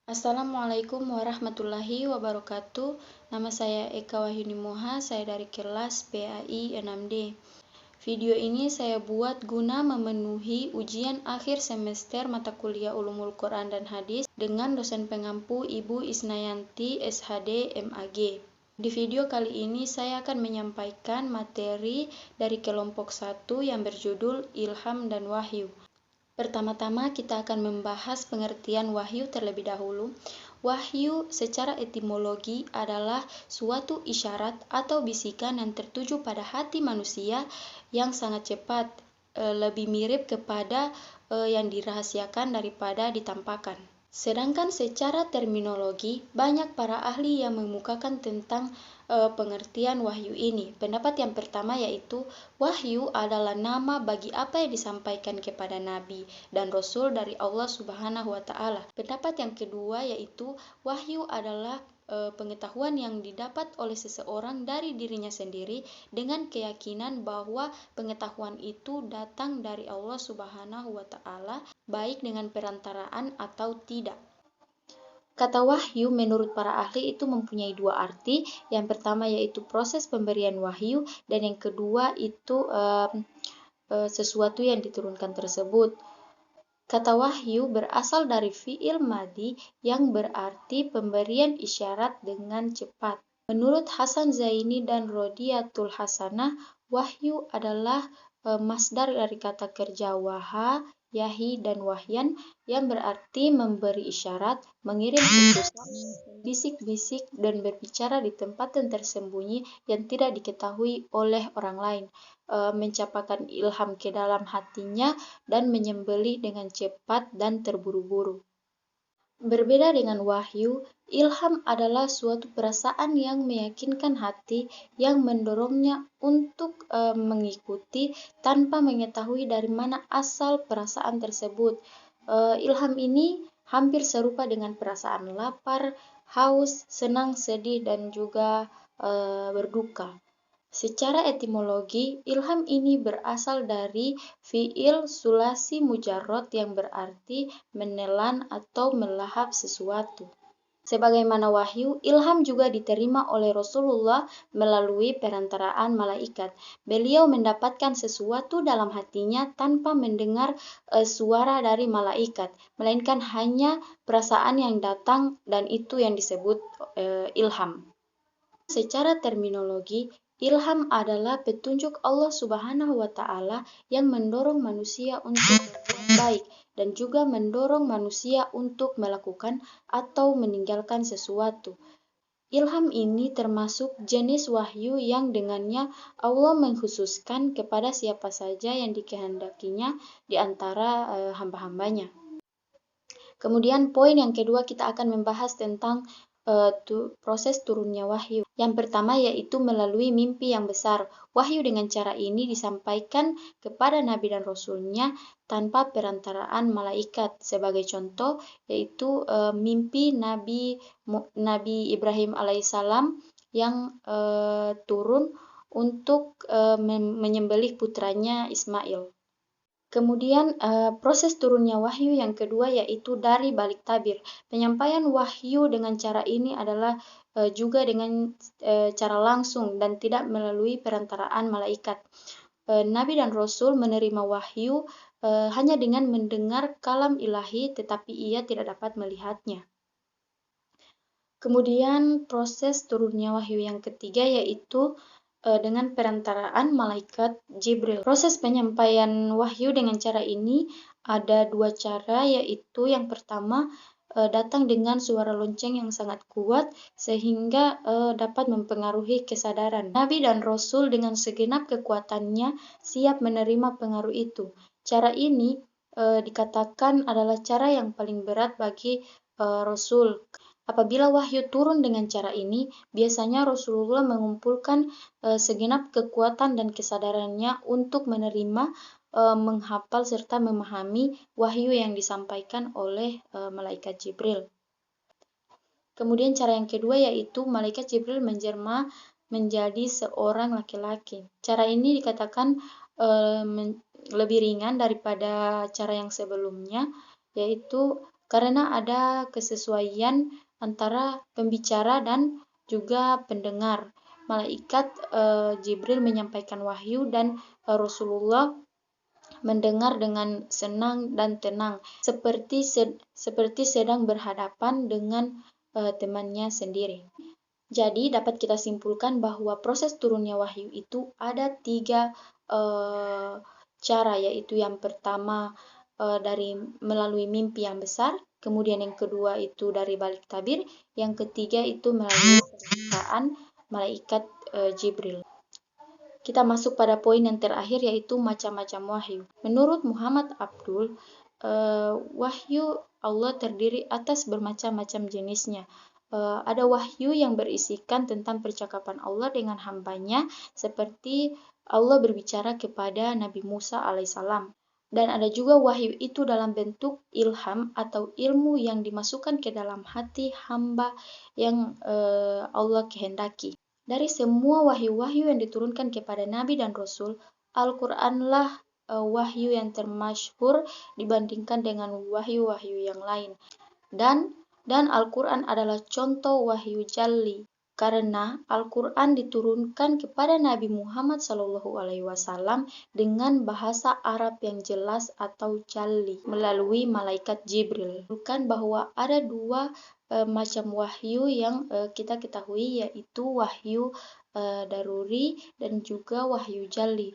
Assalamualaikum warahmatullahi wabarakatuh. Nama saya Eka Wahyuni Moha, saya dari kelas PAI 6D. Video ini saya buat guna memenuhi ujian akhir semester mata kuliah Ulumul Quran dan Hadis dengan dosen pengampu Ibu Isnayanti SHD MAG. Di video kali ini saya akan menyampaikan materi dari kelompok 1 yang berjudul Ilham dan Wahyu. Pertama-tama kita akan membahas pengertian wahyu terlebih dahulu. Wahyu secara etimologi adalah suatu isyarat atau bisikan yang tertuju pada hati manusia yang sangat cepat, lebih mirip kepada yang dirahasiakan daripada ditampakkan. Sedangkan secara terminologi, banyak para ahli yang mengemukakan tentang pengertian wahyu ini. Pendapat yang pertama yaitu, wahyu adalah nama bagi apa yang disampaikan kepada Nabi dan Rasul dari Allah Subhanahu wa Ta'ala. Pendapat yang kedua yaitu, wahyu adalah pengetahuan yang didapat oleh seseorang dari dirinya sendiri dengan keyakinan bahwa pengetahuan itu datang dari Allah Subhanahu wa Ta'ala, baik dengan perantaraan atau tidak. Kata wahyu menurut para ahli itu mempunyai dua arti. Yang pertama yaitu proses pemberian wahyu, dan yang kedua itu sesuatu yang diturunkan tersebut. Kata wahyu berasal dari fi'il madi yang berarti pemberian isyarat dengan cepat. Menurut Hasan Zaini dan Rodiyatul Hasanah, wahyu adalah masdar dari kata kerja waha, yahi, dan wahyan yang berarti memberi isyarat, mengirim utusan, bisik-bisik, dan berbicara di tempat yang tersembunyi yang tidak diketahui oleh orang lain, mencapakan ilham ke dalam hatinya dan menyembelih dengan cepat dan terburu-buru. Berbeda dengan wahyu, ilham adalah suatu perasaan yang meyakinkan hati yang mendorongnya untuk mengikuti tanpa mengetahui dari mana asal perasaan tersebut. Ilham ini hampir serupa dengan perasaan lapar, haus, senang, sedih, dan juga berduka. Secara etimologi, ilham ini berasal dari fi'il sulasi mujarrad yang berarti menelan atau melahap sesuatu. Sebagaimana wahyu, ilham juga diterima oleh Rasulullah melalui perantaraan malaikat. Beliau mendapatkan sesuatu dalam hatinya tanpa mendengar suara dari malaikat, melainkan hanya perasaan yang datang, dan itu yang disebut ilham. Secara terminologi, ilham adalah petunjuk Allah Subhanahu wa Ta'ala yang mendorong manusia untuk berbuat baik dan juga mendorong manusia untuk melakukan atau meninggalkan sesuatu. Ilham ini termasuk jenis wahyu yang dengannya Allah mengkhususkan kepada siapa saja yang dikehendakinya di antara hamba-hambanya. Kemudian poin yang kedua, kita akan membahas tentang proses turunnya wahyu. Yang pertama yaitu melalui mimpi yang besar. Wahyu dengan cara ini disampaikan kepada Nabi dan Rasulnya tanpa perantaraan malaikat. Sebagai contoh yaitu mimpi Nabi Ibrahim alaihissalam yang turun untuk menyembelih putranya Ismail. Kemudian proses turunnya wahyu yang kedua yaitu dari balik tabir. Penyampaian wahyu dengan cara ini adalah juga dengan cara langsung dan tidak melalui perantaraan malaikat. Nabi dan Rasul menerima wahyu hanya dengan mendengar kalam ilahi, tetapi ia tidak dapat melihatnya. Kemudian proses turunnya wahyu yang ketiga yaitu dengan perantaraan malaikat Jibril. Proses penyampaian wahyu dengan cara ini ada dua cara, yaitu yang pertama datang dengan suara lonceng yang sangat kuat sehingga dapat mempengaruhi kesadaran. Nabi dan Rasul dengan segenap kekuatannya siap menerima pengaruh itu. Cara ini dikatakan adalah cara yang paling berat bagi Rasul. Apabila wahyu turun dengan cara ini, biasanya Rasulullah mengumpulkan segenap kekuatan dan kesadarannya untuk menerima, menghafal, serta memahami wahyu yang disampaikan oleh malaikat Jibril. Kemudian cara yang kedua yaitu malaikat Jibril menjelma menjadi seorang laki-laki. Cara ini dikatakan lebih ringan daripada cara yang sebelumnya, yaitu karena ada kesesuaian antara pembicara dan juga pendengar. Malaikat Jibril menyampaikan wahyu dan Rasulullah mendengar dengan senang dan tenang, seperti sedang berhadapan dengan temannya sendiri. Jadi dapat kita simpulkan bahwa proses turunnya wahyu itu ada 3 cara, yaitu yang pertama dari melalui mimpi yang besar, kemudian yang kedua itu dari balik tabir, yang ketiga itu melalui perkataan malaikat Jibril. Kita masuk pada poin yang terakhir, yaitu macam-macam wahyu. Menurut Muhammad Abdul, wahyu Allah terdiri atas bermacam-macam jenisnya. Ada wahyu yang berisikan tentang percakapan Allah dengan hambanya, seperti Allah berbicara kepada Nabi Musa alaihissalam. Dan ada juga wahyu itu dalam bentuk ilham atau ilmu yang dimasukkan ke dalam hati hamba yang Allah kehendaki. Dari semua wahyu-wahyu yang diturunkan kepada Nabi dan Rasul, Al-Quranlah wahyu yang termasyhur dibandingkan dengan wahyu-wahyu yang lain. Dan Al-Quran adalah contoh wahyu jalli, karena Al-Quran diturunkan kepada Nabi Muhammad SAW dengan bahasa Arab yang jelas atau jalli melalui malaikat Jibril. Bukan bahwa ada 2 macam wahyu yang kita ketahui, yaitu wahyu daruri dan juga wahyu jalli.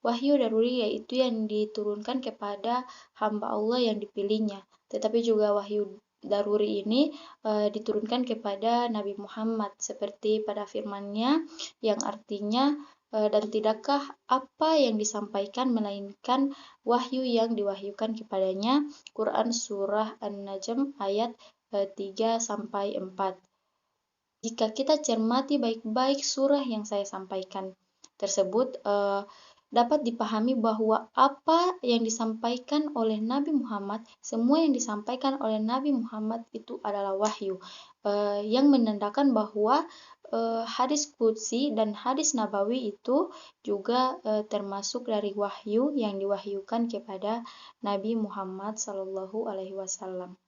Wahyu daruri yaitu yang diturunkan kepada hamba Allah yang dipilihnya, tetapi juga wahyu daruri ini diturunkan kepada Nabi Muhammad, seperti pada firman-Nya yang artinya dan tidakkah apa yang disampaikan melainkan wahyu yang diwahyukan kepadanya. Quran surah An-Najm ayat 3-4. Jika kita cermati baik-baik surah yang saya sampaikan tersebut, dapat dipahami bahwa apa yang disampaikan oleh Nabi Muhammad, semua yang disampaikan oleh Nabi Muhammad itu adalah wahyu, yang menandakan bahwa hadis qudsi dan hadis nabawi itu juga termasuk dari wahyu yang diwahyukan kepada Nabi Muhammad SAW.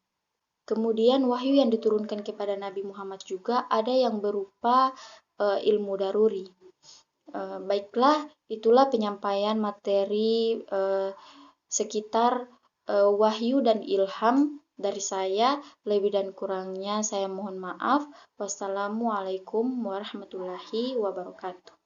Kemudian wahyu yang diturunkan kepada Nabi Muhammad juga ada yang berupa ilmu daruri. Baiklah, itulah penyampaian materi sekitar wahyu dan ilham dari saya. Lebih dan kurangnya saya mohon maaf. Wassalamualaikum warahmatullahi wabarakatuh.